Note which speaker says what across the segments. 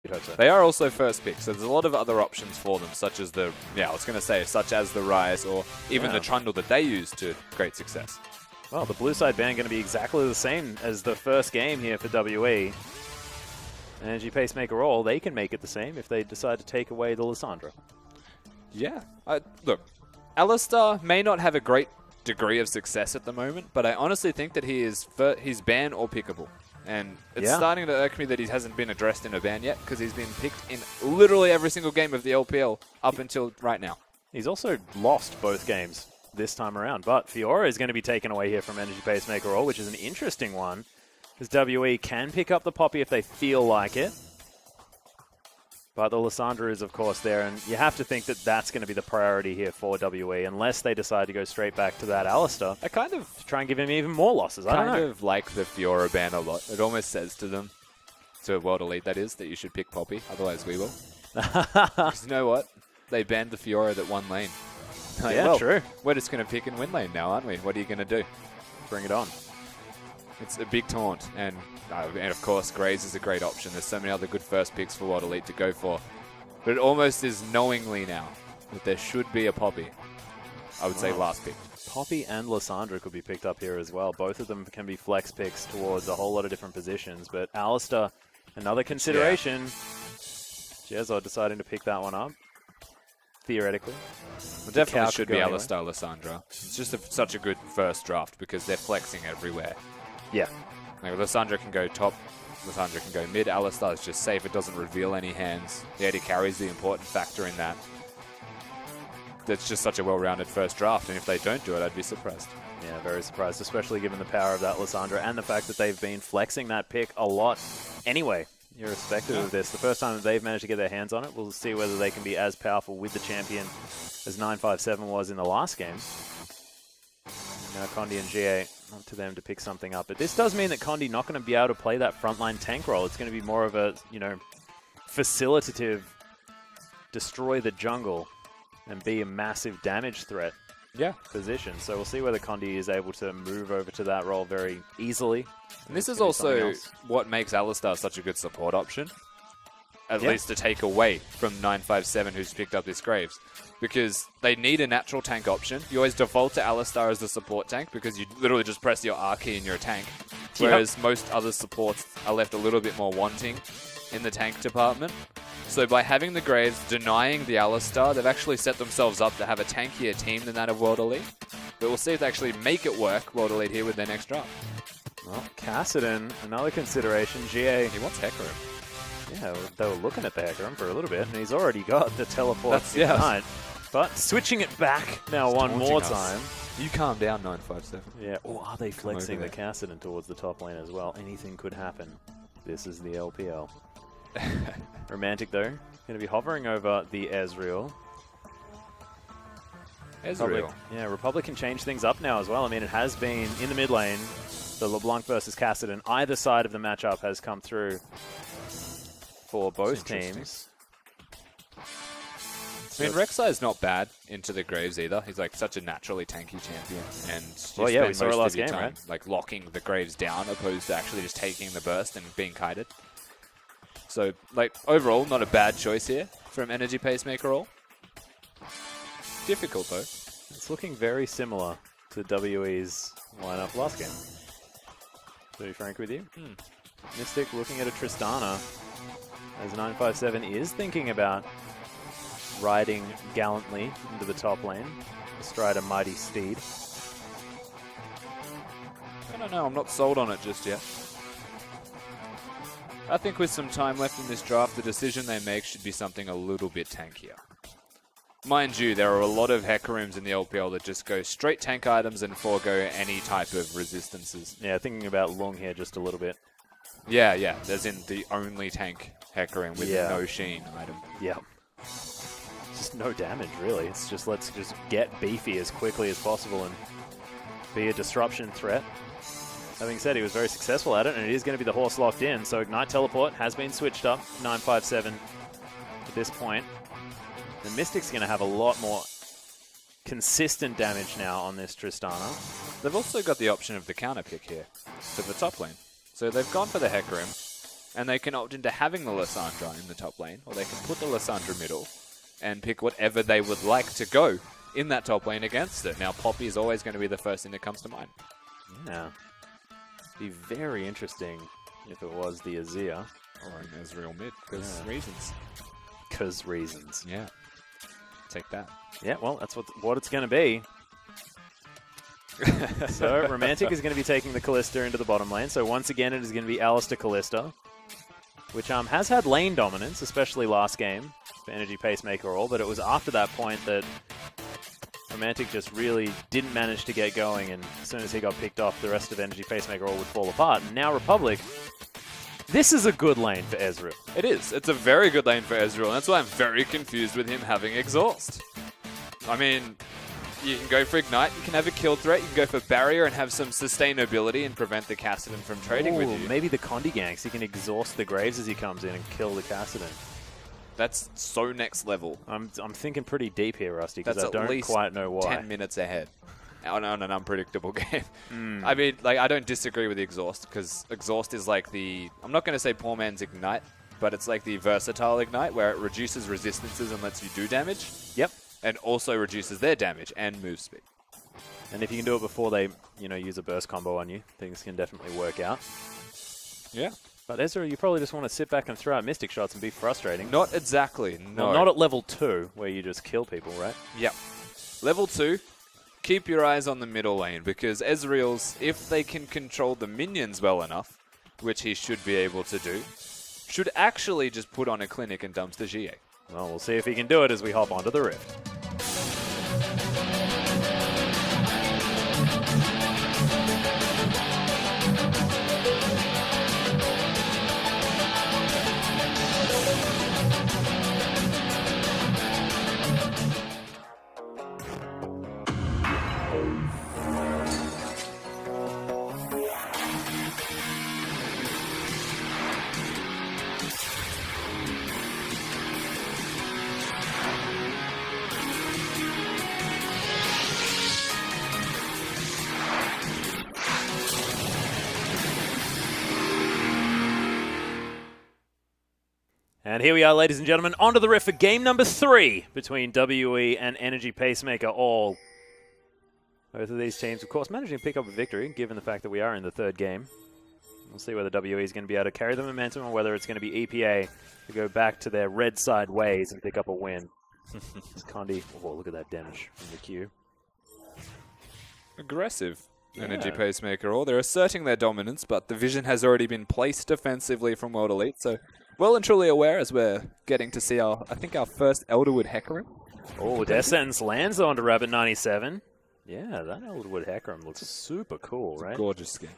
Speaker 1: You'd hope so.
Speaker 2: They are also first pick, so there's a lot of other options for them, such as the, I was going to say, such as the Rise or even the Trundle that they use to great success.
Speaker 1: Well, the blue side ban going to be exactly the same as the first game here for WE. Energy Pacemaker All, they can make it the same if they decide to take away the Lissandra.
Speaker 2: Yeah. Look, Alistar may not have a great degree of success at the moment, but I honestly think that he's ban or pickable. And it's starting to irk me that he hasn't been addressed in a ban yet, because he's been picked in literally every single game of the LPL up until right now.
Speaker 1: He's also lost both games this time around, but Fiora is going to be taken away here from Energy Pacemaker All, which is an interesting one, because WE can pick up the Poppy if they feel like it. But the Lissandra is, of course, there, and you have to think that that's going to be the priority here for WE, unless they decide to go straight back to that Alistar.
Speaker 2: I kind of
Speaker 1: to try and give him even more losses. I don't know.
Speaker 2: kind of like the Fiora ban a lot. It almost says to them, to World Elite that is, that you should pick Poppy, otherwise we will. Because you know what? They banned the Fiora that won lane. Like,
Speaker 1: yeah,
Speaker 2: well,
Speaker 1: true.
Speaker 2: We're just going to pick and win lane now, aren't we? What are you going to do?
Speaker 1: Bring it on.
Speaker 2: It's a big taunt, and of course, Graves is a great option. There's so many other good first picks for World Elite to go for. But it almost is knowingly now that there should be a Poppy. I would say last pick.
Speaker 1: Poppy and Lissandra could be picked up here as well. Both of them can be flex picks towards a whole lot of different positions. But Alistar, another consideration. Jezza deciding to pick that one up. Theoretically.
Speaker 2: Well, definitely should be Alistar Lissandra. It's just such a good first draft because they're flexing everywhere.
Speaker 1: Yeah.
Speaker 2: Like, Lissandra can go top, Lissandra can go mid. Alistar is just safe. It doesn't reveal any hands. The AD carry is the important factor in that. That's just such a well-rounded first draft, and if they don't do it, I'd be surprised.
Speaker 1: Yeah, very surprised, especially given the power of that Lissandra and the fact that they've been flexing that pick a lot anyway, irrespective of this. The first time that they've managed to get their hands on it, we'll see whether they can be as powerful with the champion as 957 was in the last game. Now Condi and GA, up to them to pick something up. But this does mean that Condi not going to be able to play that frontline tank role. It's going to be more of a, facilitative, destroy the jungle and be a massive damage threat position. So we'll see whether Condi is able to move over to that role very easily.
Speaker 2: And this is also what makes Alistar such a good support option. At least to take away from 957 who's picked up this Graves. Because they need a natural tank option. You always default to Alistar as the support tank because you literally just press your R key in your tank. Whereas most other supports are left a little bit more wanting in the tank department. So by having the Graves denying the Alistar, they've actually set themselves up to have a tankier team than that of World Elite. But we'll see if they actually make it work, World Elite, here with their next draft.
Speaker 1: Well, Kassadin, another consideration. GA.
Speaker 2: He wants Hecarim.
Speaker 1: Yeah, they were looking at the Hecarim for a little bit, and he's already got the teleport tonight. But switching it back now one more time.
Speaker 2: You calm down, 957.
Speaker 1: Yeah, or are they flexing the Kassadin towards the top lane as well? Anything could happen. This is the LPL. Romantic, though. Going to be hovering over the Ezreal. Republic can change things up now as well. I mean, it has been in the mid lane. The LeBlanc versus Kassadin. Either side of the matchup has come through for both teams.
Speaker 2: I mean, Rek'Sai is not bad into the Graves either. He's like such a naturally tanky champion, and
Speaker 1: we saw it last game, right?
Speaker 2: Like locking the Graves down, opposed to actually just taking the burst and being kited. So, like overall, not a bad choice here from Energy Pacemaker All. Difficult though.
Speaker 1: It's looking very similar to WE's lineup last game. To be frank with you, Mystic looking at a Tristana as 957 is thinking about riding gallantly into the top lane, astride a mighty steed.
Speaker 2: I don't know, I'm not sold on it just yet. I think with some time left in this draft, the decision they make should be something a little bit tankier. Mind you, there are a lot of Hecarims in the LPL that just go straight tank items and forego any type of resistances.
Speaker 1: Yeah, thinking about Lung here just a little bit.
Speaker 2: Yeah, as in the only tank Hecarim with no Sheen item.
Speaker 1: Yeah. Just no damage, really. It's just let's just get beefy as quickly as possible and be a disruption threat. Having said, he was very successful at it, and it is going to be the horse locked in. So Ignite Teleport has been switched up, 957 at this point. The Mystic's going to have a lot more consistent damage now on this Tristana.
Speaker 2: They've also got the option of the counter pick here for the top lane. So they've gone for the Hecarim, and they can opt into having the Lissandra in the top lane, or they can put the Lissandra middle and pick whatever they would like to go in that top lane against it. Now, Poppy is always going to be the first thing that comes to mind.
Speaker 1: Yeah. Be very interesting if it was the Azir.
Speaker 2: Or an Ezreal mid, because reasons.
Speaker 1: Because reasons.
Speaker 2: Yeah. Take that.
Speaker 1: Yeah, well, that's what it's going to be. So, Romantic is going to be taking the Kalista into the bottom lane. So, once again, it is going to be Alistar Kalista, which has had lane dominance, especially last game for Energy Pacemaker all, but it was after that point that Romantic just really didn't manage to get going, and as soon as he got picked off, the rest of Energy Pacemaker all would fall apart. And now Republic, this is a good lane for Ezreal.
Speaker 2: It is. It's a very good lane for Ezreal, and that's why I'm very confused with him having Exhaust. I mean, you can go for Ignite, you can have a kill threat, you can go for Barrier and have some sustainability and prevent the Kassadin from trading with you.
Speaker 1: Maybe the Condi ganks, he can exhaust the Graves as he comes in and kill the Kassadin.
Speaker 2: That's so next level.
Speaker 1: I'm thinking pretty deep here, Rusty, because I
Speaker 2: That's
Speaker 1: don't quite know why.
Speaker 2: 10 minutes ahead on an unpredictable game. I mean, like, I don't disagree with the Exhaust, because Exhaust is like the, I'm not going to say poor man's Ignite, but it's like the versatile Ignite, where it reduces resistances and lets you do damage.
Speaker 1: Yep.
Speaker 2: And also reduces their damage and move speed.
Speaker 1: And if you can do it before they, use a burst combo on you, things can definitely work out.
Speaker 2: Yeah.
Speaker 1: But Ezra, you probably just want to sit back and throw out Mystic Shots and be frustrating.
Speaker 2: Not exactly, no.
Speaker 1: Well, not at level 2, where you just kill people, right?
Speaker 2: Yep. Level 2, keep your eyes on the middle lane, because Ezreal's, if they can control the minions well enough, which he should be able to do, should actually just put on a clinic and dumps the GA.
Speaker 1: Well, we'll see if he can do it as we hop onto the Rift. And here we are, ladies and gentlemen, onto the Rift for game number 3 between WE and Energy Pacemaker all. Both of these teams, of course, managing to pick up a victory, given the fact that we are in the 3rd game. We'll see whether WE is going to be able to carry the momentum or whether it's going to be EPA to go back to their red side ways and pick up a win. It's Condi. Oh, look at that damage from the Q.
Speaker 2: Aggressive. Energy Pacemaker all. They're asserting their dominance, but the vision has already been placed defensively from World Elite, so well and truly aware as we're getting to see our first Elderwood Hecarim.
Speaker 1: Oh, Death Sentence lands onto Rabbit 97. Yeah, that Elderwood Hecarim looks super cool, right?
Speaker 2: Gorgeous skin.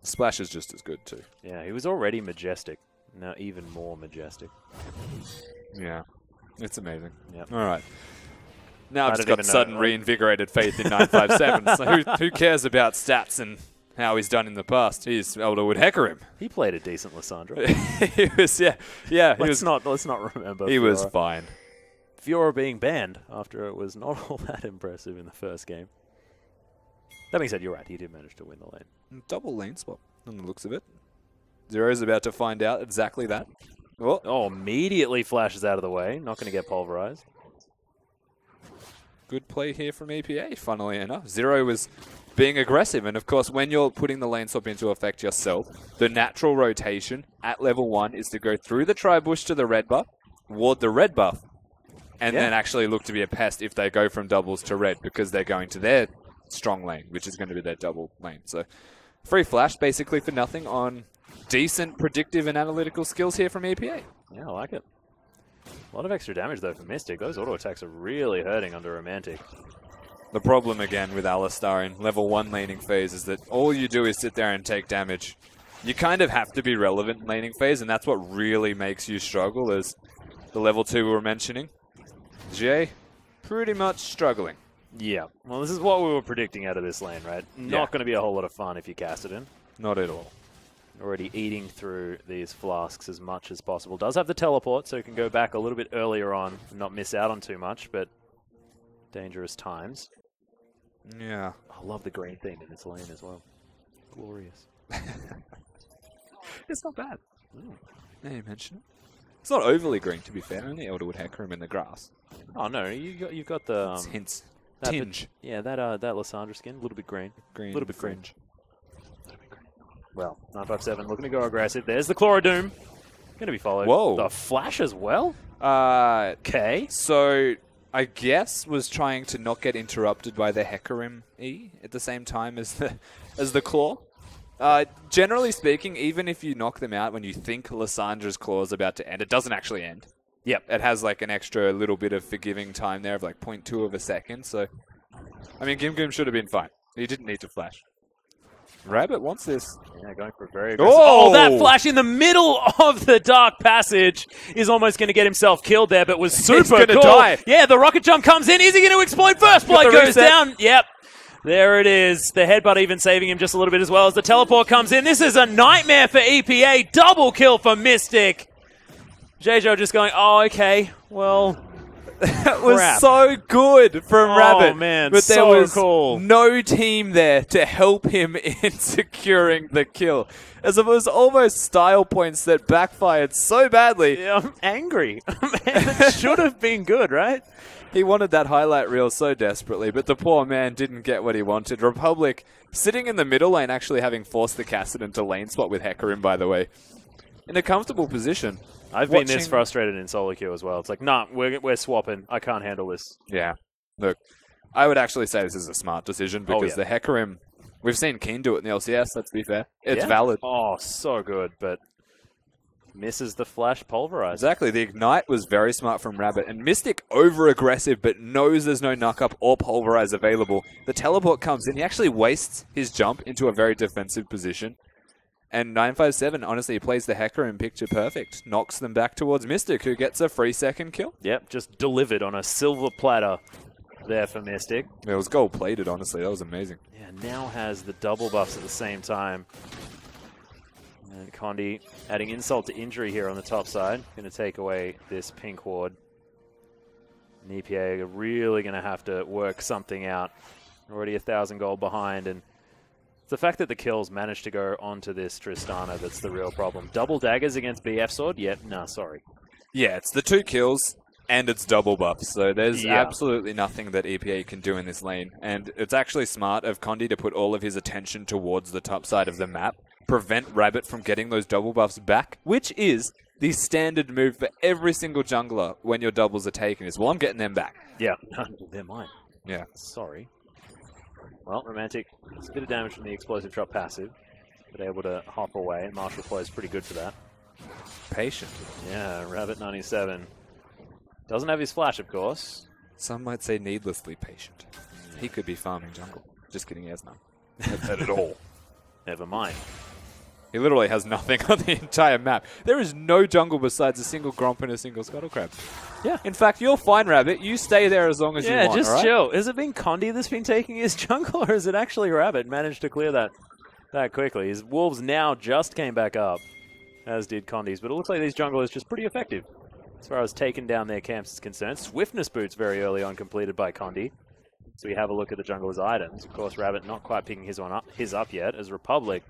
Speaker 2: Splash is just as good too.
Speaker 1: Yeah, he was already majestic. Now even more majestic.
Speaker 2: Yeah, it's amazing.
Speaker 1: Yep.
Speaker 2: All right. Now I've just got sudden reinvigorated faith in 957. So who cares about stats and how he's done in the past? He's Elderwood Hecarim.
Speaker 1: He played a decent Lissandra.
Speaker 2: He was, yeah.
Speaker 1: Let's not remember.
Speaker 2: He was fine.
Speaker 1: Fiora being banned after it was not all that impressive in the first game. That being said, you're right. He did manage to win the lane.
Speaker 2: Double lane swap, on the looks of it. Zero's about to find out exactly that.
Speaker 1: Oh, immediately flashes out of the way. Not going to get pulverized.
Speaker 2: Good play here from EPA, funnily enough. Zero was being aggressive, and of course, when you're putting the lane swap into effect yourself, the natural rotation at level 1 is to go through the tri-bush to the red buff, ward the red buff, and then actually look to be a pest if they go from doubles to red, because they're going to their strong lane, which is going to be their double lane. So, free flash, basically for nothing, on decent predictive and analytical skills here from EPA.
Speaker 1: Yeah, I like it. A lot of extra damage, though, for Mystic. Those auto attacks are really hurting under Romantic.
Speaker 2: The problem, again, with Alistar in level 1 laning phase is that all you do is sit there and take damage. You kind of have to be relevant in laning phase, and that's what really makes you struggle, as the level 2 we were mentioning. Jay, pretty much struggling.
Speaker 1: Yeah. Well, this is what we were predicting out of this lane, right? Not going to be a whole lot of fun if you cast it in.
Speaker 2: Not at all.
Speaker 1: Already eating through these flasks as much as possible. Does have the teleport, so he can go back a little bit earlier on and not miss out on too much, but dangerous times.
Speaker 2: Yeah.
Speaker 1: I love the green theme in this lane as well. Glorious.
Speaker 2: It's not bad. Now you mention it. It's not overly green, to be fair. Only Elderwood Hecarim in the grass.
Speaker 1: Oh no, you've got the
Speaker 2: It's hints.
Speaker 1: that
Speaker 2: Tinge.
Speaker 1: yeah, that Lysandra skin, a little bit green.
Speaker 2: Green.
Speaker 1: A little bit
Speaker 2: fringe.
Speaker 1: Well, 957 looking to go aggressive. There's the Chlora Doom. Going to be followed.
Speaker 2: Whoa.
Speaker 1: The Flash as well?
Speaker 2: Okay. So, I guess was trying to not get interrupted by the Hecarim E at the same time as the Claw. Generally speaking, even if you knock them out when you think Lysandra's Claw is about to end, it doesn't actually end.
Speaker 1: Yep.
Speaker 2: It has like an extra little bit of forgiving time there of like 0.2 of a second. So, I mean, Gim Gim should have been fine. He didn't need to flash. Rabbit wants this.
Speaker 1: Yeah, going for a very aggressive. Oh, that flash in the middle of the Dark Passage is almost going to get himself killed there, but was super cool.
Speaker 2: Die.
Speaker 1: Yeah, the rocket jump comes in. Is he going to explode first? Blood goes down. Yep. There it is. The headbutt even saving him just a little bit as well as the teleport comes in. This is a nightmare for EPA. Double kill for Mystic. Jogo just going, oh, okay, well,
Speaker 2: that was so good from Rabbit.
Speaker 1: Oh, man,
Speaker 2: but there
Speaker 1: so
Speaker 2: was
Speaker 1: cool.
Speaker 2: No team there to help him in securing the kill. As it was almost style points that backfired so badly.
Speaker 1: Yeah, I'm angry. Man, it should have been good, right?
Speaker 2: He wanted that highlight reel so desperately, but the poor man didn't get what he wanted. Republic sitting in the middle lane, actually having forced the Cassid into lane spot with Hecarim, by the way. In a comfortable position.
Speaker 1: I've been this frustrated in solo queue as well. It's like, nah, we're swapping. I can't handle this.
Speaker 2: Yeah. Look, I would actually say this is a smart decision because the Hecarim, we've seen Keen do it in the LCS, let's be fair. It's valid.
Speaker 1: Oh, so good, but misses the flash pulverize.
Speaker 2: Exactly. The Ignite was very smart from Rabbit. And Mystic over-aggressive, but knows there's no knock-up or pulverize available. The teleport comes in. He actually wastes his jump into a very defensive position. And 957, honestly, he plays the Hecarim picture perfect. Knocks them back towards Mystic, who gets a free second kill.
Speaker 1: Yep, just delivered on a silver platter there for Mystic.
Speaker 2: It was gold-plated, honestly. That was amazing.
Speaker 1: Yeah, now has the double buffs at the same time. And Condi adding insult to injury here on the top side. Going to take away this pink ward. And EPA are really going to have to work something out. Already 1,000 gold behind, and it's the fact that the kills managed to go onto this Tristana that's the real problem. Double daggers against BF Sword? Yep, nah, sorry.
Speaker 2: Yeah, it's the 2 kills, and it's double buffs, so there's absolutely nothing that EPA can do in this lane. And it's actually smart of Condi to put all of his attention towards the top side of the map, prevent Rabbit from getting those double buffs back, which is the standard move for every single jungler when your doubles are taken is, well, I'm getting them back.
Speaker 1: Yeah, they're mine.
Speaker 2: Yeah.
Speaker 1: Sorry. Well, Romantic, it's a bit of damage from the explosive drop passive, but able to hop away, and Martial Flow is pretty good for that.
Speaker 2: Patient.
Speaker 1: Yeah, Rabbit 97. Doesn't have his flash, of course.
Speaker 2: Some might say needlessly patient. He could be farming jungle. Just kidding, he has none. Not at all.
Speaker 1: Never mind.
Speaker 2: He literally has nothing on the entire map. There is no jungle besides a single Gromp and a single Scuttle Crab.
Speaker 1: Yeah.
Speaker 2: In fact, you're fine, Rabbit. You stay there as long as you want,
Speaker 1: just
Speaker 2: right?
Speaker 1: chill. Has it been Condi that's been taking his jungle, or is it actually Rabbit managed to clear that quickly? His Wolves now just came back up, as did Condi's, but it looks like these junglers just pretty effective as far as taking down their camps is concerned. Swiftness boots very early on completed by Condi. So we have a look at the jungler's items. Of course, Rabbit not quite picking his up yet, as Republic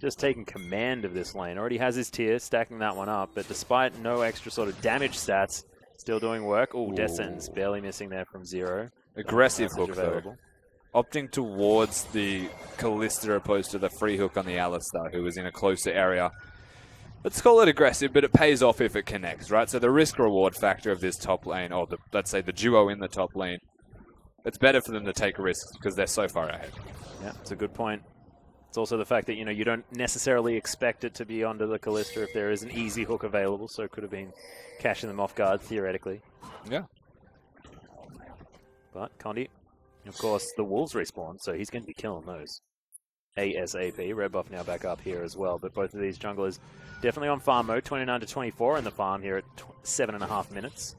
Speaker 1: just taking command of this lane. Already has his tier, stacking that one up, but despite no extra sort of damage stats, still doing work. Oh, Descend's barely missing there from 0.
Speaker 2: Aggressive hook, though. Opting towards the Kalista opposed to the free hook on the Alistar, who was in a closer area. Let's call it aggressive, but it pays off if it connects, right? So the risk-reward factor of this top lane, or let's say the duo in the top lane, it's better for them to take risks because they're so far ahead.
Speaker 1: Yeah, it's a good point. It's also the fact that, you don't necessarily expect it to be onto the Kalista if there is an easy hook available, so it could have been catching them off guard, theoretically.
Speaker 2: Yeah.
Speaker 1: But Condi, of course, the Wolves respawn, so he's going to be killing those ASAP. Red buff now back up here as well, but both of these junglers definitely on farm mode, 29 to 24 in the farm here at 7.5 minutes.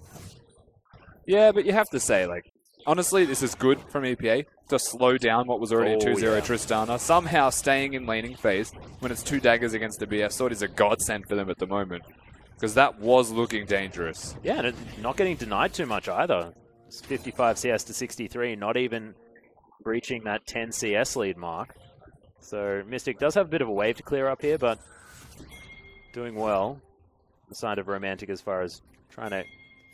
Speaker 2: Yeah, but you have to say, honestly, this is good from EPA to slow down what was already a 2-0 Tristana. Somehow staying in laning phase when it's 2 daggers against the BF Sword is a godsend for them at the moment. Because that was looking dangerous.
Speaker 1: Yeah, and not getting denied too much either. It's 55 CS to 63, not even breaching that 10 CS lead mark. So Mystic does have a bit of a wave to clear up here, but doing well. The side of Romantic as far as trying to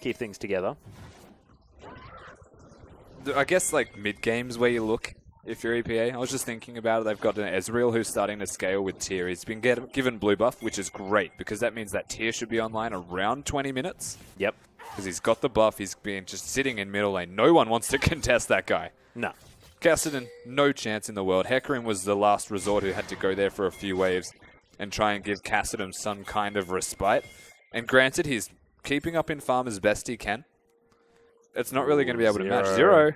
Speaker 1: keep things together.
Speaker 2: I guess like mid-games where you look if you're EPA. I was just thinking about it. They've got an Ezreal who's starting to scale with tier. He's been given blue buff, which is great because that means that tier should be online around 20 minutes.
Speaker 1: Yep.
Speaker 2: Because he's got the buff. He's been just sitting in middle lane. No one wants to contest that guy.
Speaker 1: No.
Speaker 2: Cassidy, no chance in the world. Hecarim was the last resort who had to go there for a few waves and try and give Cassidy some kind of respite. And granted, he's keeping up in farm as best he can. It's not really going to be able to match. Zero.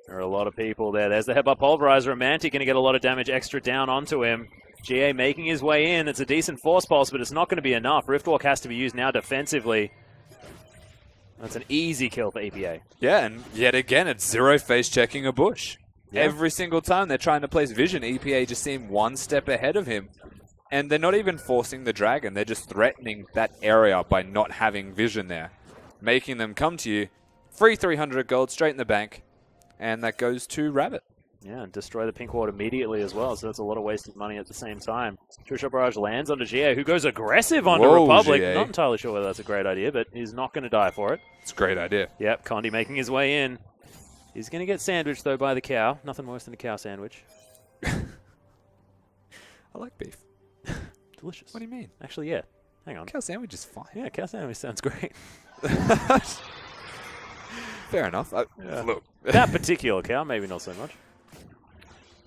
Speaker 1: There are a lot of people there. There's the headbutt pulverizer. Romantic going to get a lot of damage extra down onto him. GA making his way in. It's a decent force pulse, but it's not going to be enough. Riftwalk has to be used now defensively. That's an easy kill for EPA.
Speaker 2: Yeah, and yet again, it's Zero face checking a bush. Yeah. Every single time they're trying to place vision, EPA just seem one step ahead of him. And they're not even forcing the dragon. They're just threatening that area by not having vision there. Making them come to you. Free 300 gold straight in the bank. And that goes to Rabbit.
Speaker 1: Yeah, and destroy the pink ward immediately as well. So that's a lot of wasted money at the same time. True Shot Barrage lands onto GA, who goes aggressive onto Republic.
Speaker 2: GA.
Speaker 1: Not entirely sure whether that's a great idea, but he's not going to die for it.
Speaker 2: It's a great idea.
Speaker 1: Yep, Condi making his way in. He's going to get sandwiched, though, by the cow. Nothing worse than a cow sandwich.
Speaker 2: I like beef.
Speaker 1: Delicious.
Speaker 2: What do you mean?
Speaker 1: Actually, yeah. Hang on.
Speaker 2: Cow sandwich is fine.
Speaker 1: Yeah, cow sandwich sounds great.
Speaker 2: Fair enough. Look.
Speaker 1: That particular cow, maybe not so much.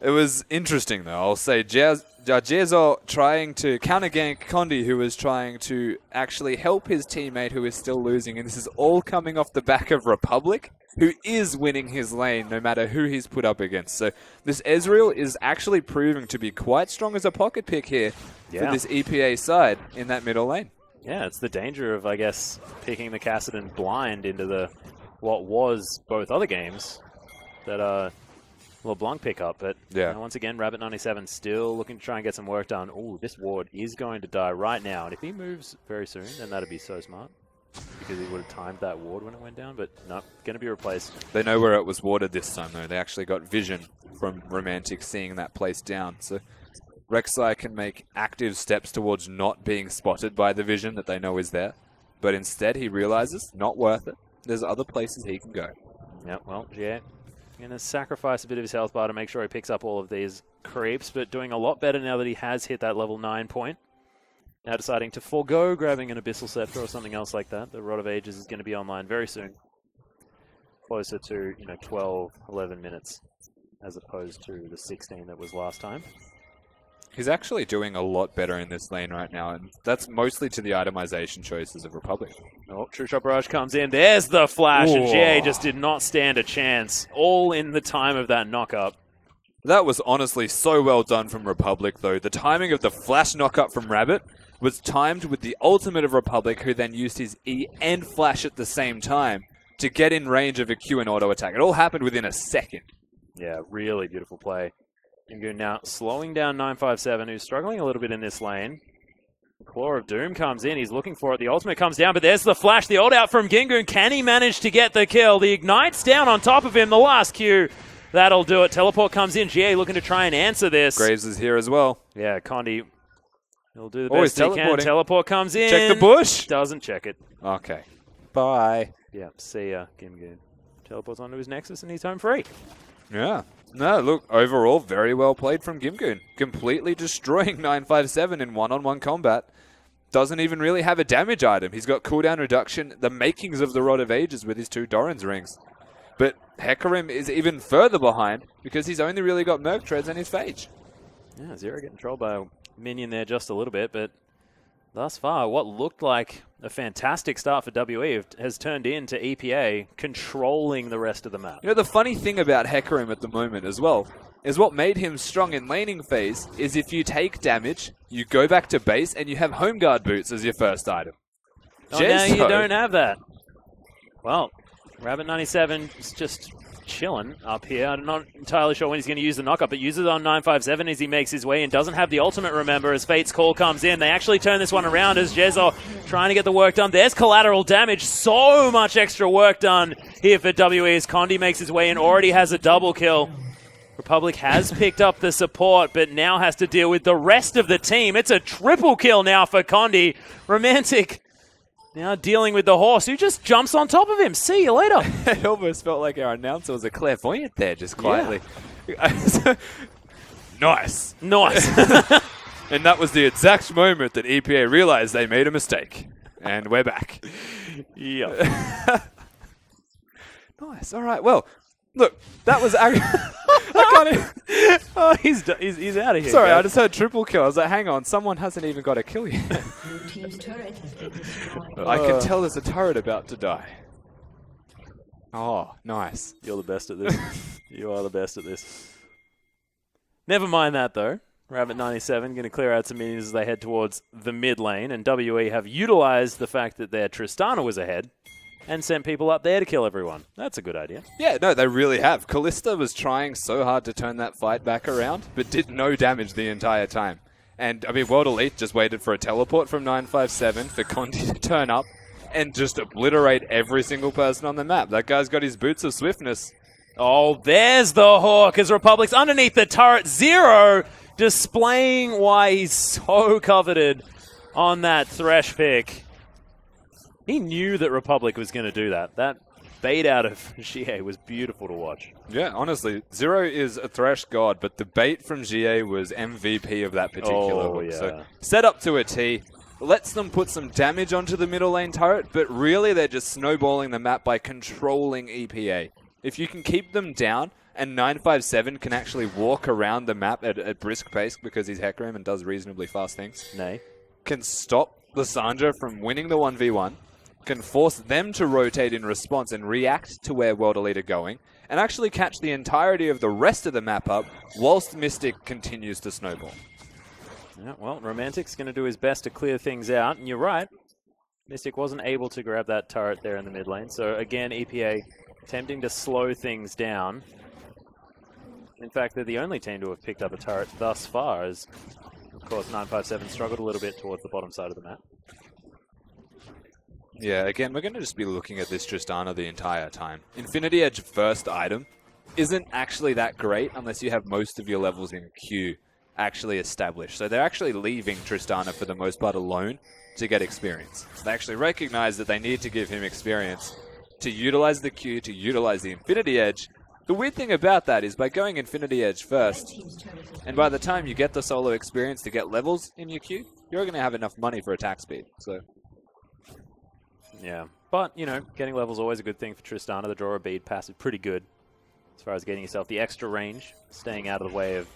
Speaker 2: It was interesting, though. I'll say Jezo trying to counter-gank Condi, who was trying to actually help his teammate who is still losing. And this is all coming off the back of Republic, who is winning his lane no matter who he's put up against. So this Ezreal is actually proving to be quite strong as a pocket pick here for this EPA side in that middle lane.
Speaker 1: Yeah, it's the danger of, I guess, picking the Cassidy blind into the what was both other games that LeBlanc pick up. But once again, Rabbit97 still looking to try and get some work done. Ooh, this ward is going to die right now. And if he moves very soon, then that'd be so smart. Because he would have timed that ward when it went down. But no, going to be replaced.
Speaker 2: They know where it was warded this time, though. They actually got vision from Romantic seeing that place down. So Rek'Sai can make active steps towards not being spotted by the vision that they know is there. But instead, he realizes, not worth it. There's other places he can go.
Speaker 1: Yeah, well, GA going to sacrifice a bit of his health bar to make sure he picks up all of these creeps, but doing a lot better now that he has hit that level 9 point. Now deciding to forego grabbing an Abyssal Scepter or something else like that. The Rod of Ages is going to be online very soon. Closer to, 12, 11 minutes as opposed to the 16 that was last time.
Speaker 2: He's actually doing a lot better in this lane right now, and that's mostly to the itemization choices of Republic.
Speaker 1: Oh, True Shot Barrage comes in. There's the flash,
Speaker 2: Ooh.
Speaker 1: and GA just did not stand a chance. All in the time of that knock-up.
Speaker 2: That was honestly so well done from Republic, though. The timing of the flash knock-up from Rabbit was timed with the ultimate of Republic, who then used his E and flash at the same time to get in range of a Q and auto attack. It all happened within a second.
Speaker 1: Yeah, really beautiful play. Gingoon now slowing down 957, who's struggling a little bit in this lane. Claw of Doom comes in. He's looking for it. The ultimate comes down, but there's the flash. The ult out from Gingoon. Can he manage to get the kill? The Ignite's down on top of him. The last Q. That'll do it. Teleport comes in. GA looking to try and answer this.
Speaker 2: Graves is here as well.
Speaker 1: Yeah, Condi will do the best he can. Teleport comes in.
Speaker 2: Check the bush.
Speaker 1: Doesn't check it.
Speaker 2: Okay. Bye.
Speaker 1: Yeah, see ya, Gingoon. Teleports onto his Nexus and he's home free.
Speaker 2: Yeah. No, look, overall, very well played from Gingoon. Completely destroying 957 in one-on-one combat. Doesn't even really have a damage item. He's got cooldown reduction, the makings of the Rod of Ages with his 2 Doran's rings. But Hecarim is even further behind because he's only really got Merc Treads and his Phage.
Speaker 1: Yeah, Zero getting trolled by a minion there just a little bit, but thus far, what looked like a fantastic start for WE has turned into EPA controlling the rest of the map.
Speaker 2: You know, the funny thing about Hecarim at the moment as well is what made him strong in laning phase is if you take damage, you go back to base, and you have Home Guard boots as your first item.
Speaker 1: Oh, now you don't have that. Well, Rabbit97 is just chilling up here. I'm not entirely sure when he's going to use the knockup, but uses it on 957 as he makes his way and doesn't have the ultimate, remember, as Fate's Call comes in. They actually turn this one around as Jezo trying to get the work done. There's collateral damage. So much extra work done here for WE as Condi makes his way in. Already has a double kill. Republic has picked up the support, but now has to deal with the rest of the team. It's a triple kill now for Condi. Romantic now dealing with the horse, who just jumps on top of him. See you later.
Speaker 2: It almost felt like our announcer was a clairvoyant there, just quietly. Yeah. Nice. And that was the exact moment that EPA realized they made a mistake. And we're back.
Speaker 1: Yeah.
Speaker 2: Nice. All right. Well, look, that was... I can't even...
Speaker 1: Oh, he's out of here.
Speaker 2: Sorry,
Speaker 1: guys.
Speaker 2: I just heard triple kill. I was like, hang on, someone hasn't even got a kill yet. I can tell there's a turret about to die. Oh, nice.
Speaker 1: You're the best at this. You are the best at this. Never mind that, though. Rabbit97 going to clear out some minions as they head towards the mid lane, and WE have utilized the fact that their Tristana was ahead and sent people up there to kill everyone. That's a good idea.
Speaker 2: Yeah, no, they really have. Callista was trying so hard to turn that fight back around, but did no damage the entire time. And, I mean, World Elite just waited for a teleport from 957 for Condi to turn up and just obliterate every single person on the map. That guy's got his boots of swiftness.
Speaker 1: Oh, there's the Hawk as Republic's underneath the turret. Zero displaying why he's so coveted on that Thresh pick. He knew that Republic was going to do that. That bait out of GA was beautiful to watch.
Speaker 2: Yeah, honestly, Zero is a Thresh god, but the bait from GA was MVP of that particular hook.
Speaker 1: Yeah.
Speaker 2: So set up to a T, lets them put some damage onto the middle lane turret, but really they're just snowballing the map by controlling EPA. If you can keep them down, and 957 can actually walk around the map at a brisk pace because he's Hecarim and does reasonably fast things, can stop Lissandra from winning the 1v1, can force them to rotate in response and react to where World Elite are going, and actually catch the entirety of the rest of the map up whilst Mystic continues to snowball.
Speaker 1: Yeah, well, Romantic's going to do his best to clear things out, and you're right. Mystic wasn't able to grab that turret there in the mid lane, so again, EPA attempting to slow things down. In fact, they're the only team to have picked up a turret thus far, as, of course, 957 struggled a little bit towards the bottom side of the map.
Speaker 2: Yeah, again, we're going to just be looking at this Tristana the entire time. Infinity Edge first item isn't actually that great unless you have most of your levels in Q actually established. So they're actually leaving Tristana for the most part alone to get experience. They actually recognize that they need to give him experience to utilize the Q, to utilize the Infinity Edge. The weird thing about that is by going Infinity Edge first, and by the time you get the solo experience to get levels in your Q, you're going to have enough money for attack speed. So,
Speaker 1: yeah, but, you know, getting levels is always a good thing for Tristana. The draw a bead pass is pretty good as far as getting yourself the extra range, staying out of the way of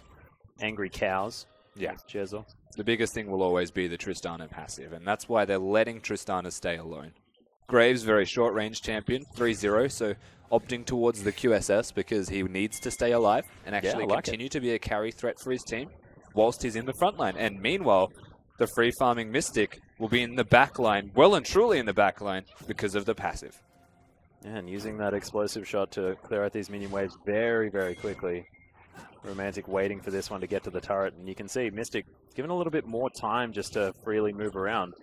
Speaker 1: angry cows.
Speaker 2: Yeah.
Speaker 1: Jezel.
Speaker 2: The biggest thing will always be the Tristana passive, and that's why they're letting Tristana stay alone. Graves, very short-range champion, 3-0, so opting towards the QSS because he needs to stay alive and actually continue to be a carry threat for his team whilst he's in the front line. And meanwhile, the free-farming Mystic will be in the back line, well and truly in the back line, because of the passive.
Speaker 1: And using that explosive shot to clear out these minion waves very, very quickly. Romantic waiting for this one to get to the turret, and you can see Mystic given a little bit more time just to freely move around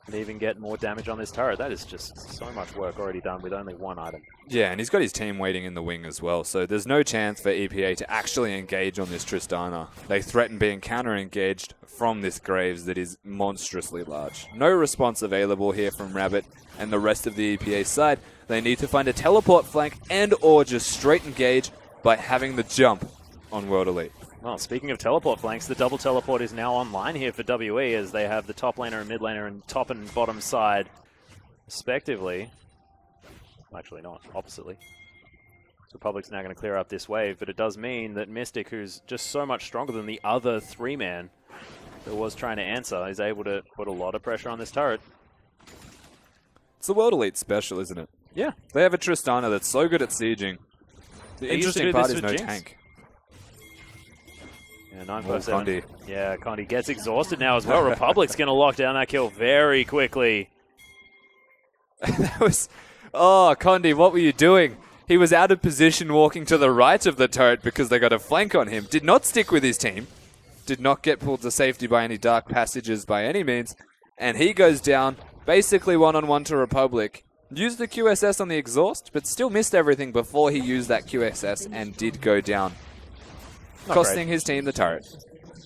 Speaker 1: and even get more damage on this turret. That is just so much work already done with only one item.
Speaker 2: Yeah, and he's got his team waiting in the wing as well, so there's no chance for EPA to actually engage on this Tristana. They threaten being counter-engaged from this Graves that is monstrously large. No response available here from Rabbit and the rest of the EPA side. They need to find a teleport flank and or just straight engage by having the jump on World Elite.
Speaker 1: Well, speaking of teleport flanks, the double teleport is now online here for WE as they have the top laner and mid laner and top and bottom side, respectively. Actually not, oppositely. So Republic's now going to clear up this wave, but it does mean that Mystic, who's just so much stronger than the other three-man that was trying to answer, is able to put a lot of pressure on this turret.
Speaker 2: It's the World Elite special, isn't it?
Speaker 1: Yeah.
Speaker 2: They have a Tristana that's so good at sieging. The interesting part is no tank.
Speaker 1: Yeah, 957. Yeah, Condi gets exhausted now as well. Republic's going to lock down that kill very quickly.
Speaker 2: That was... Oh, Condi, what were you doing? He was out of position walking to the right of the turret because they got a flank on him. Did not stick with his team. Did not get pulled to safety by any dark passages by any means. And he goes down, basically one-on-one to Republic. Used the QSS on the exhaust, but still missed everything before he used that QSS and did go down. costing his team the turret.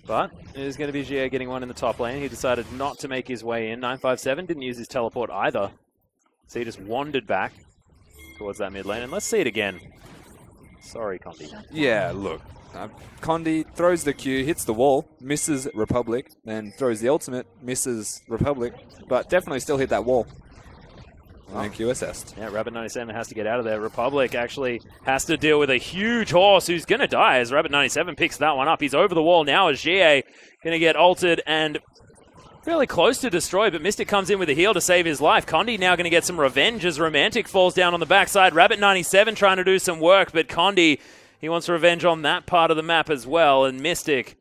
Speaker 1: But it is going to be Jie getting one in the top lane. He decided not to make his way in. 957 didn't use his teleport either. So he just wandered back towards that mid lane. And let's see it again. Sorry, Condi.
Speaker 2: Yeah, look. Condi throws the Q, hits the wall, misses Republic, then throws the ultimate, misses Republic, but definitely still hit that wall. And QSS.
Speaker 1: Yeah, Rabbit97 has to get out of there. Republic actually has to deal with a huge horse who's going to die as Rabbit97 picks that one up. He's over the wall now as Jie going to get ulted and fairly close to destroy, but Mystic comes in with a heal to save his life. Condi now going to get some revenge as Romantic falls down on the backside. Rabbit97 trying to do some work, but Condi, he wants revenge on that part of the map as well, and Mystic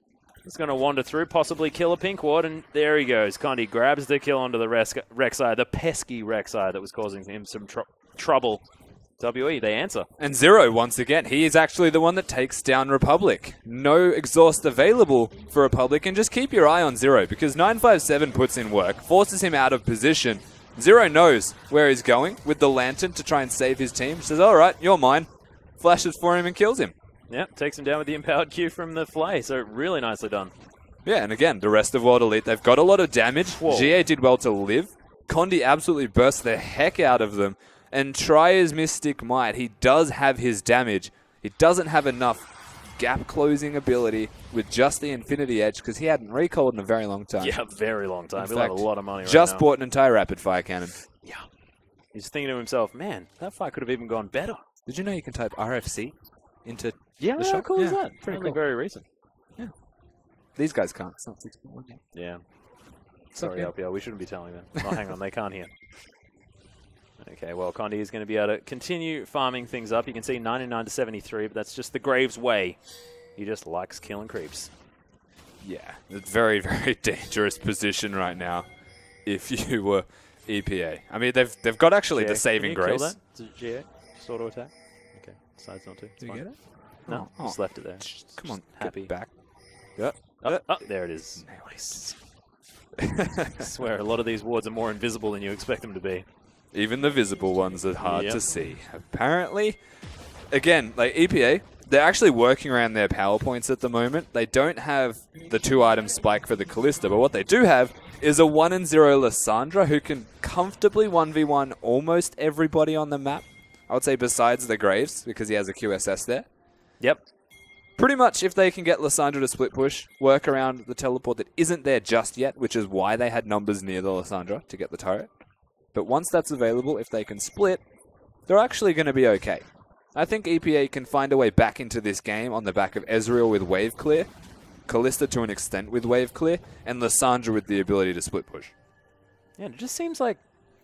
Speaker 1: is going to wander through, possibly kill a pink ward, and there he goes. Condi grabs the kill onto the Rek'Sai, the pesky Rek'Sai that was causing him some trouble. WE, they answer.
Speaker 2: And Zero, once again, he is actually the one that takes down Republic. No exhaust available for Republic, and just keep your eye on Zero, because 957 puts in work, forces him out of position. Zero knows where he's going with the Lantern to try and save his team. Says, all right, you're mine. Flashes for him and kills him.
Speaker 1: Yep, takes him down with the empowered Q from the Flay, so really nicely done.
Speaker 2: Yeah, and again, the rest of World Elite, they've got a lot of damage. GA did well to live. Condi absolutely burst the heck out of them. And try as Mystic might, he does have his damage. He doesn't have enough gap-closing ability with just the Infinity Edge, because he hadn't recalled in a very long time.
Speaker 1: Yeah, very long time. He'll have a lot of money right now.
Speaker 2: Just bought an entire rapid-fire cannon.
Speaker 1: Yeah. He's thinking to himself, man, that fight could have even gone better.
Speaker 2: Did you know you can type RFC into
Speaker 1: the shop? How cool is that?
Speaker 2: Pretty
Speaker 1: cool. Very recent.
Speaker 2: Yeah. These guys can't. It's not 6.1 yet.
Speaker 1: Yeah. Sorry, LPL. We shouldn't be telling them. Oh, hang on. They can't hear. Okay, well, Condi is going to be able to continue farming things up. You can see 99 to 73, but that's just the Graves way. He just likes killing creeps.
Speaker 2: Yeah, it's very, very dangerous position right now if you were EPA. I mean, they've got actually
Speaker 1: GA,
Speaker 2: the saving grace.
Speaker 1: Kill that? Does GA just auto attack? Okay, decides not to.
Speaker 2: Did you get it?
Speaker 1: No, just left it there.
Speaker 2: Come on,
Speaker 1: happy.
Speaker 2: get back. Yep.
Speaker 1: Oh, there it is. Nice. I swear, a lot of these wards are more invisible than you expect them to be.
Speaker 2: Even the visible ones are hard to see. Apparently, again, like EPA, they're actually working around their power points at the moment. They don't have the 2-item spike for the Kalista, but what they do have is a 1-0 Lissandra who can comfortably 1v1 almost everybody on the map. I would say besides the Graves, because he has a QSS there.
Speaker 1: Yep.
Speaker 2: Pretty much if they can get Lissandra to split push, work around the teleport that isn't there just yet, which is why they had numbers near the Lissandra to get the turret. But once that's available, if they can split, they're actually going to be okay. I think EPA can find a way back into this game on the back of Ezreal with wave clear, Kalista to an extent with wave clear, and Lissandra with the ability to split push.
Speaker 1: Yeah, it just seems like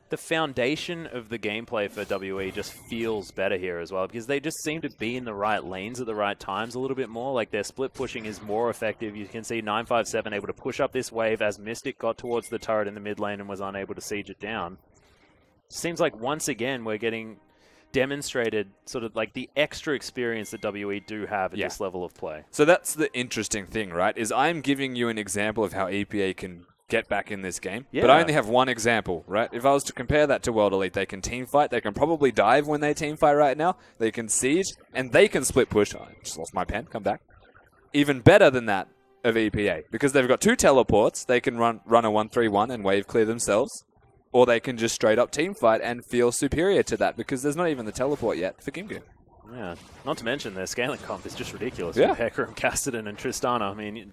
Speaker 1: the foundation of the gameplay for WE just feels better here as well, because they just seem to be in the right lanes at the right times a little bit more. Like their split pushing is more effective. You can see 957 able to push up this wave as Mystic got towards the turret in the mid lane and was unable to siege it down. Seems like once again we're getting demonstrated sort of like the extra experience that WE do have at this level of play.
Speaker 2: So that's the interesting thing, right? Is I'm giving you an example of how EPA can get back in this game, but I only have one example, right? If I was to compare that to World Elite, they can team fight, they can probably dive when they team fight right now, they can siege, and they can split push. I just lost my pen, come back. Even better than that of EPA, because they've got 2 teleports, they can run a 1-3-1 and wave clear themselves. Or they can just straight up team fight and feel superior to that because there's not even the teleport yet for Gimgoon.
Speaker 1: Yeah, not to mention their scaling comp is just ridiculous.
Speaker 2: Yeah.
Speaker 1: With Hecarim, Cassidy, and Tristana. I mean,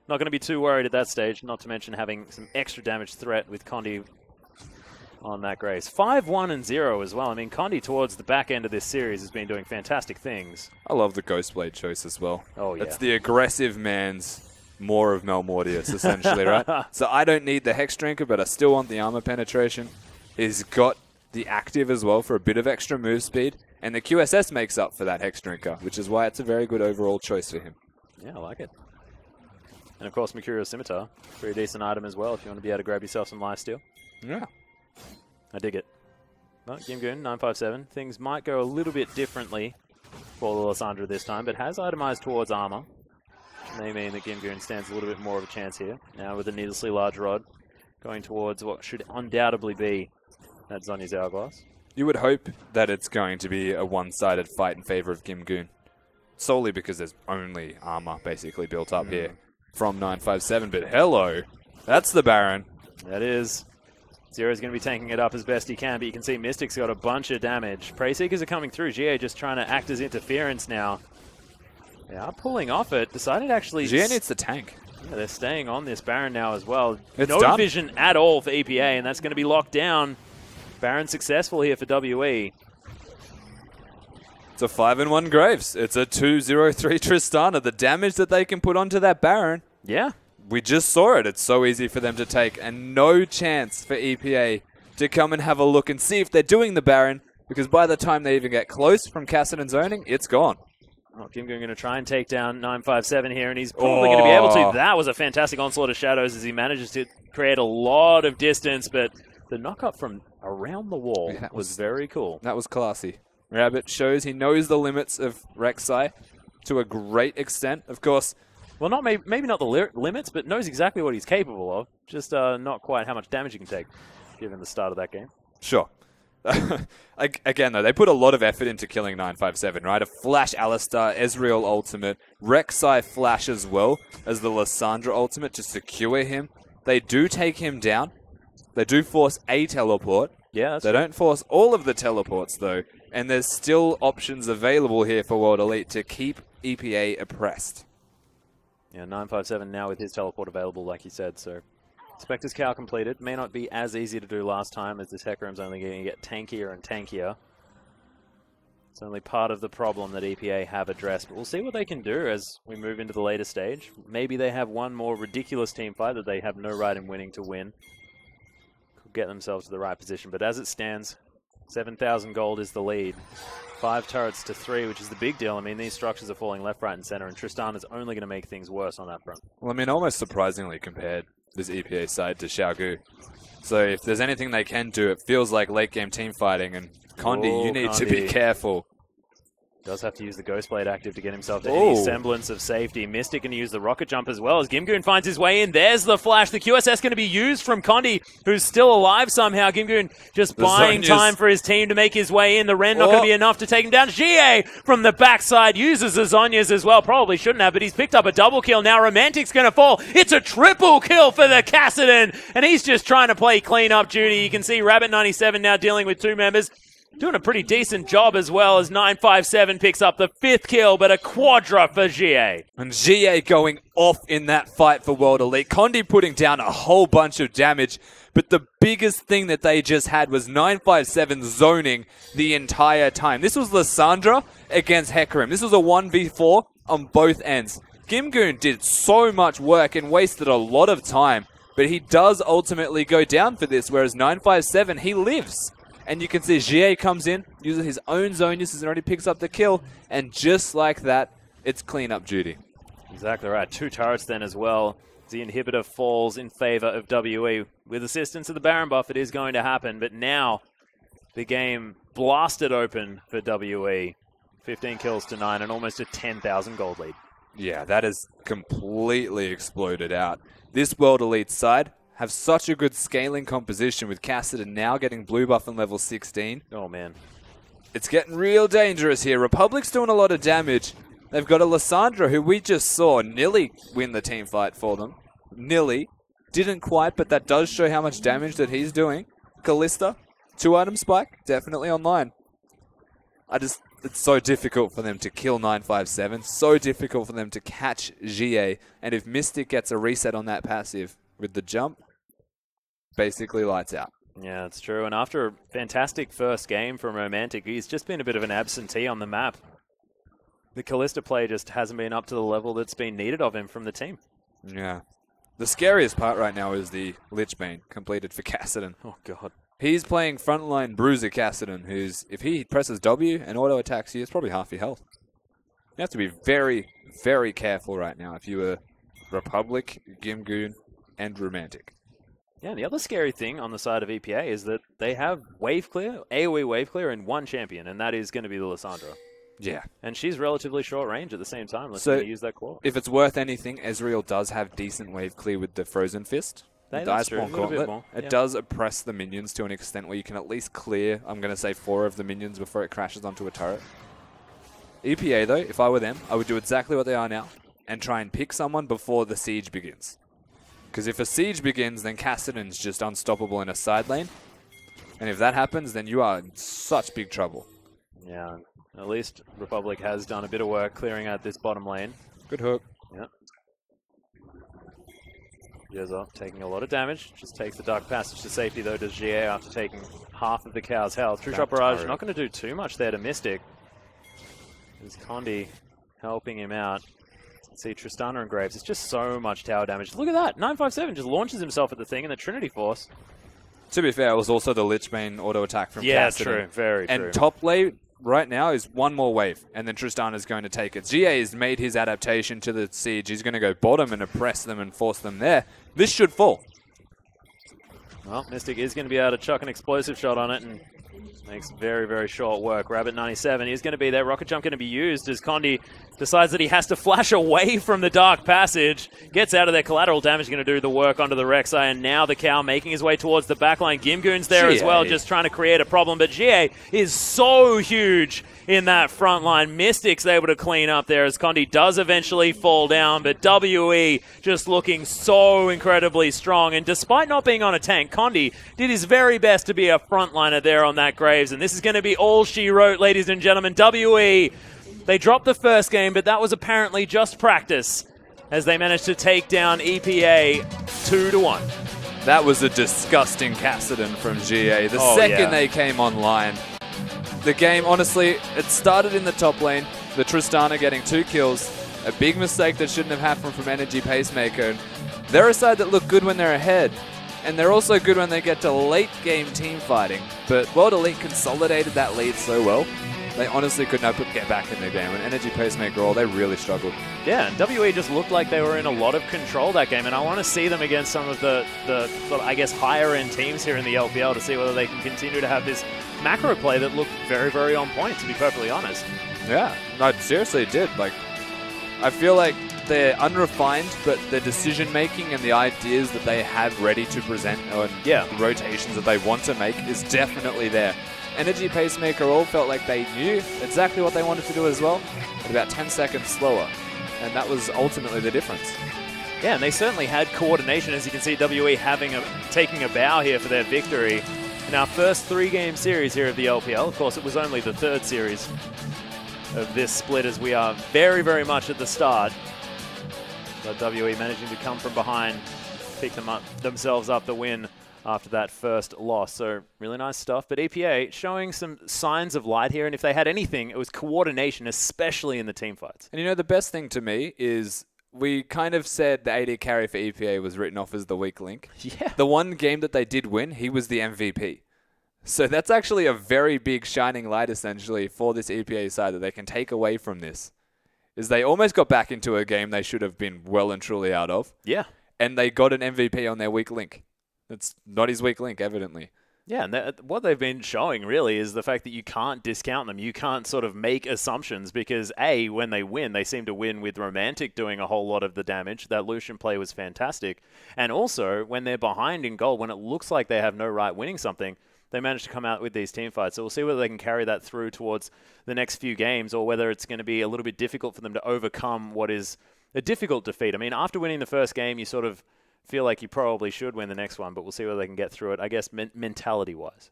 Speaker 1: not going to be too worried at that stage, not to mention having some extra damage threat with Condi on that Grace. 5-1-0 as well. I mean, Condi towards the back end of this series has been doing fantastic things.
Speaker 2: I love the Ghostblade choice as well.
Speaker 1: Oh, yeah.
Speaker 2: That's the aggressive man's more of Malmortius, essentially, right? So I don't need the Hex Drinker, but I still want the armor penetration. He's got the active as well for a bit of extra move speed, and the QSS makes up for that Hex Drinker, which is why it's a very good overall choice for him.
Speaker 1: Yeah, I like it. And of course, Mercurial Scimitar, pretty decent item as well if you want to be able to grab yourself some lifesteal.
Speaker 2: Yeah.
Speaker 1: I dig it. But Gimgoon, 957, things might go a little bit differently for the Lissandra this time, but has itemized towards armor. May mean that Gimgoon stands a little bit more of a chance here. Now with a needlessly large rod, going towards what should undoubtedly be that Zhonya's Hourglass.
Speaker 2: You would hope that it's going to be a one-sided fight in favor of Gimgoon. solely because there's only armor basically built up here from 957. But hello, that's the Baron.
Speaker 1: That is. Zero's going to be tanking it up as best he can, but you can see Mystic's got a bunch of damage. Preyseekers are coming through. GA just trying to act as interference now. They are pulling off it. Decided actually...
Speaker 2: GA needs the tank.
Speaker 1: Yeah, they're staying on this Baron now as well.
Speaker 2: It's
Speaker 1: no
Speaker 2: done.
Speaker 1: vision at all for EPA, and that's going to be locked down. Baron successful here for WE.
Speaker 2: It's a 5-1 Graves. It's a 2-0-3 Tristana. The damage that they can put onto that Baron.
Speaker 1: Yeah.
Speaker 2: We just saw it. It's so easy for them to take, and no chance for EPA to come and have a look and see if they're doing the Baron, because by the time they even get close from Kassadin zoning, it's gone.
Speaker 1: Oh, Kim going to try and take down 957 here, and he's probably going to be able to. That was a fantastic onslaught of shadows as he manages to create a lot of distance, but the knock-up from around the wall was very cool.
Speaker 2: That was classy. Rabbit shows he knows the limits of Rek'Sai to a great extent. Of course,
Speaker 1: well, not maybe not the limits, but knows exactly what he's capable of. Just not quite how much damage he can take, given the start of that game.
Speaker 2: Sure. Again, though, they put a lot of effort into killing 957, right? A flash Alistar, Ezreal ultimate, Rek'Sai flash as well as the Lissandra ultimate to secure him. They do take him down. They do force a teleport.
Speaker 1: Yeah,
Speaker 2: they don't force all of the teleports, though. And there's still options available here for World Elite to keep EPA oppressed.
Speaker 1: Yeah, 957 now with his teleport available, like you said, so... Spectre's Cow completed. May not be as easy to do last time, as this Hecarim's only going to get tankier and tankier. It's only part of the problem that EPA have addressed. But we'll see what they can do as we move into the later stage. Maybe they have one more ridiculous team fight that they have no right in winning to win. Could get themselves to the right position. But as it stands, 7,000 gold is the lead. 5 turrets to 3, which is the big deal. I mean, these structures are falling left, right, and center, and Tristan is only going to make things worse on that front.
Speaker 2: Well, I mean, almost surprisingly compared this EPA side to Xiaogu. So if there's anything they can do, it feels like late game team fighting, and Condi, you need to be careful.
Speaker 1: Does have to use the Ghostblade active to get himself to any semblance of safety. Mystic going to use the rocket jump as well as Gimgoon finds his way in. There's the flash. The QSS going to be used from Condi, who's still alive somehow. Gimgoon just buying time for his team to make his way in. The Ren not going to be enough to take him down. GA from the backside uses the Zhonya's as well. Probably shouldn't have, but he's picked up a double kill. Now Romantic's going to fall. It's a triple kill for the Kassadin, and he's just trying to play clean-up duty. You can see Rabbit97 now dealing with 2 members. Doing a pretty decent job as well as 957 picks up the 5th kill, but a quadra for GA.
Speaker 2: And GA going off in that fight for World Elite. Condi putting down a whole bunch of damage, but the biggest thing that they just had was 957 zoning the entire time. This was Lissandra against Hecarim. This was a 1v4 on both ends. Gimgoon did so much work and wasted a lot of time, but he does ultimately go down for this, whereas 957, he lives. And you can see GA comes in, uses his own Zhonya's and already picks up the kill. And just like that, it's clean-up duty.
Speaker 1: Exactly right. 2 turrets then as well. The inhibitor falls in favor of WE. With assistance of the Baron buff, it is going to happen. But now, the game blasted open for WE. 15 kills to 9 and almost a 10,000 gold lead.
Speaker 2: Yeah, that has completely exploded out. This World Elite side have such a good scaling composition with Kassadin now getting blue buff in level 16.
Speaker 1: Oh, man.
Speaker 2: It's getting real dangerous here. Republic's doing a lot of damage. They've got a Lissandra who we just saw nearly win the team fight for them. Nearly. Didn't quite, but that does show how much damage that he's doing. Kalista, 2-item spike, definitely online. It's so difficult for them to kill 957. So difficult for them to catch GA. And if Mystic gets a reset on that passive with the jump, basically lights out.
Speaker 1: Yeah, it's true. And after a fantastic first game from Romantic, he's just been a bit of an absentee on the map. The Kalista play just hasn't been up to the level that's been needed of him from the team.
Speaker 2: Yeah. The scariest part right now is the Lichbane completed for Kassadin.
Speaker 1: Oh, God.
Speaker 2: He's playing frontline Bruiser Kassadin, who's, if he presses W and auto attacks you, it's probably half your health. You have to be very, very careful right now if you were Republic, Gimgoon, and Romantic.
Speaker 1: Yeah, and the other scary thing on the side of EPA is that they have wave clear, AoE wave clear, in 1 champion, and that is going to be the Lissandra.
Speaker 2: Yeah.
Speaker 1: And she's relatively short range at the same time. Let's use that claw.
Speaker 2: If it's worth anything, Ezreal does have decent wave clear with the Frozen Fist. The Iceborne Gauntlet. It does oppress the minions to an extent where you can at least clear, I'm going to say, 4 of the minions before it crashes onto a turret. EPA, though, if I were them, I would do exactly what they are now and try and pick someone before the siege begins. Because if a siege begins, then Kassadin's just unstoppable in a side lane. And if that happens, then you are in such big trouble.
Speaker 1: Yeah, at least Republic has done a bit of work clearing out this bottom lane.
Speaker 2: Good hook.
Speaker 1: Yep. Jogo taking a lot of damage. Just takes the Dark Passage to safety, though, does GA after taking half of the Cow's health. True Shot Barrage not going to do too much there to Mystic. There's Condi helping him out. Let's see Tristana and Graves. It's just so much tower damage. Look at that. 957 just launches himself at the thing in the Trinity Force.
Speaker 2: To be fair, it was also the Lich Bane auto attack from
Speaker 1: Yeah,
Speaker 2: Kassadin.
Speaker 1: true. Very true.
Speaker 2: And top lane right now is one more wave, and then Tristana's going to take it. GA has made his adaptation to the siege. He's going to go bottom and oppress them and force them there. This should fall.
Speaker 1: Well, Mystic is going to be able to chuck an explosive shot on it and makes very, very short work. Rabbit 97 is going to be there. Rocket Jump going to be used as Condi decides that he has to flash away from the Dark Passage. Gets out of there. Collateral damage going to do the work onto the Rek'Sai, and now the Cow making his way towards the backline. Gimgoon's there as well, just trying to create a problem. But GA is so huge in that front line. Mystic's able to clean up there as Condi does eventually fall down, but WE just looking so incredibly strong. And despite not being on a tank, Condi did his very best to be a frontliner there on that Graves, and this is going to be all she wrote, ladies and gentlemen. WE, they dropped the first game, but that was apparently just practice as they managed to take down EPA 2-1.
Speaker 2: That was a disgusting Kassadin from GA. The second they came online, the game, honestly, it started in the top lane. The Tristana getting 2 kills. A big mistake that shouldn't have happened from Energy Pacemaker. They're a side that look good when they're ahead. And they're also good when they get to late game team fighting. But World Elite consolidated that lead so well. They honestly could not get back in the game. When Energy Pacemaker they really struggled.
Speaker 1: Yeah, and WE just looked like they were in a lot of control that game, and I want to see them against some of the sort of, I guess, higher-end teams here in the LPL to see whether they can continue to have this macro play that looked very, very on point, to be perfectly honest.
Speaker 2: Yeah, no, seriously, it did. Like, I feel like they're unrefined, but the decision-making and the ideas that they have ready to present and the rotations that they want to make is definitely there. Energy Pacemaker all felt like they knew exactly what they wanted to do as well, but about 10 seconds slower. And that was ultimately the difference.
Speaker 1: Yeah, and they certainly had coordination, as you can see WE taking a bow here for their victory in our first 3-game series here of the LPL. Of course, it was only the 3rd series of this split, as we are very, very much at the start. But WE managing to come from behind, pick themselves up the win after that first loss. So really nice stuff. But EPA showing some signs of light here, and if they had anything, it was coordination, especially in the team fights.
Speaker 2: And you know, the best thing to me is we kind of said the AD carry for EPA was written off as the weak link.
Speaker 1: Yeah.
Speaker 2: The one game that they did win, he was the MVP. So that's actually a very big shining light, essentially, for this EPA side that they can take away from this. Is they almost got back into a game they should have been well and truly out of.
Speaker 1: Yeah.
Speaker 2: And they got an MVP on their weak link. It's not his weak link, evidently.
Speaker 1: Yeah, and what they've been showing really is the fact that you can't discount them. You can't sort of make assumptions because, A, when they win, they seem to win with Romantic doing a whole lot of the damage. That Lucian play was fantastic. And also, when they're behind in gold, when it looks like they have no right winning something, they manage to come out with these team fights. So we'll see whether they can carry that through towards the next few games or whether it's going to be a little bit difficult for them to overcome what is a difficult defeat. I mean, after winning the first game, you sort of feel like you probably should win the next one, but we'll see whether they can get through it, I guess, mentality-wise.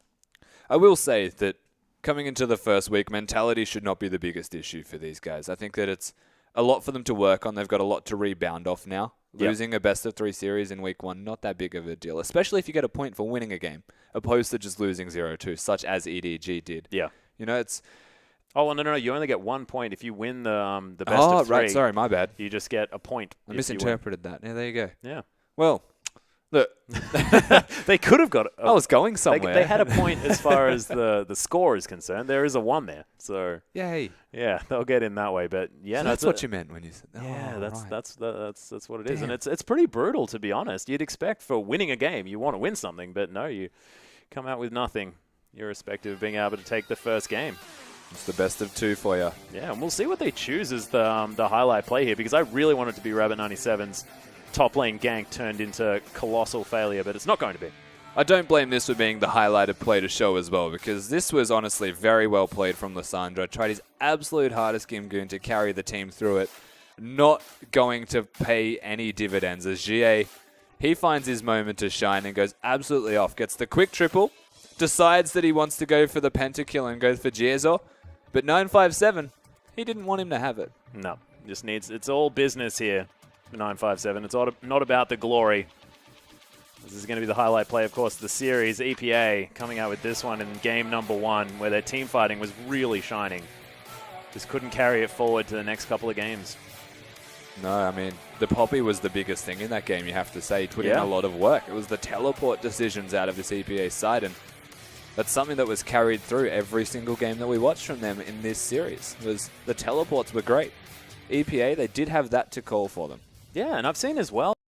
Speaker 2: I will say that coming into the first week, mentality should not be the biggest issue for these guys. I think that it's a lot for them to work on. They've got a lot to rebound off now. Losing a best-of-3 series in week 1, not that big of a deal, especially if you get a point for winning a game, opposed to just losing 0-2, such as EDG did.
Speaker 1: Yeah.
Speaker 2: You know, it's...
Speaker 1: Oh, no, you only get 1 point if you win the best of 3.
Speaker 2: Oh, right, sorry, my bad.
Speaker 1: You just get a point.
Speaker 2: I misinterpreted that. Yeah, there you go.
Speaker 1: Yeah.
Speaker 2: Well, look.
Speaker 1: They could have got
Speaker 2: I was going somewhere.
Speaker 1: They had a point as far as the score is concerned. There is a 1 there. So
Speaker 2: yay.
Speaker 1: Yeah, they'll get in that way. But yeah,
Speaker 2: so that's what you meant when you said.
Speaker 1: Yeah,
Speaker 2: right.
Speaker 1: that's what it is. And it's pretty brutal, to be honest. You'd expect for winning a game, you want to win something, but no, you come out with nothing, irrespective of being able to take the first game.
Speaker 2: It's the best of 2 for you.
Speaker 1: Yeah, and we'll see what they choose as the highlight play here, because I really want it to be Rabbit 97's top lane gank turned into colossal failure, but it's not going to be.
Speaker 2: I don't blame this for being the highlighted play to show as well, because this was honestly very well played from Lissandra. Tried his absolute hardest, Gimgoon, to carry the team through it. Not going to pay any dividends as GA, he finds his moment to shine and goes absolutely off. Gets the quick triple, decides that he wants to go for the pentakill and go for Jiezo, but 957, he didn't want him to have it.
Speaker 1: No, just needs, it's all business here for 957. It's not about the glory. This is going to be the highlight play, of course, the series. EPA coming out with this one in game number 1, where their team fighting was really shining. Just couldn't carry it forward to the next couple of games.
Speaker 2: No, I mean, the Poppy was the biggest thing in that game, you have to say. He put in a lot of work. It was the teleport decisions out of this EPA side, and that's something that was carried through every single game that we watched from them in this series. Was the teleports were great. EPA, they did have that to call for them.
Speaker 1: Yeah, and I've seen as well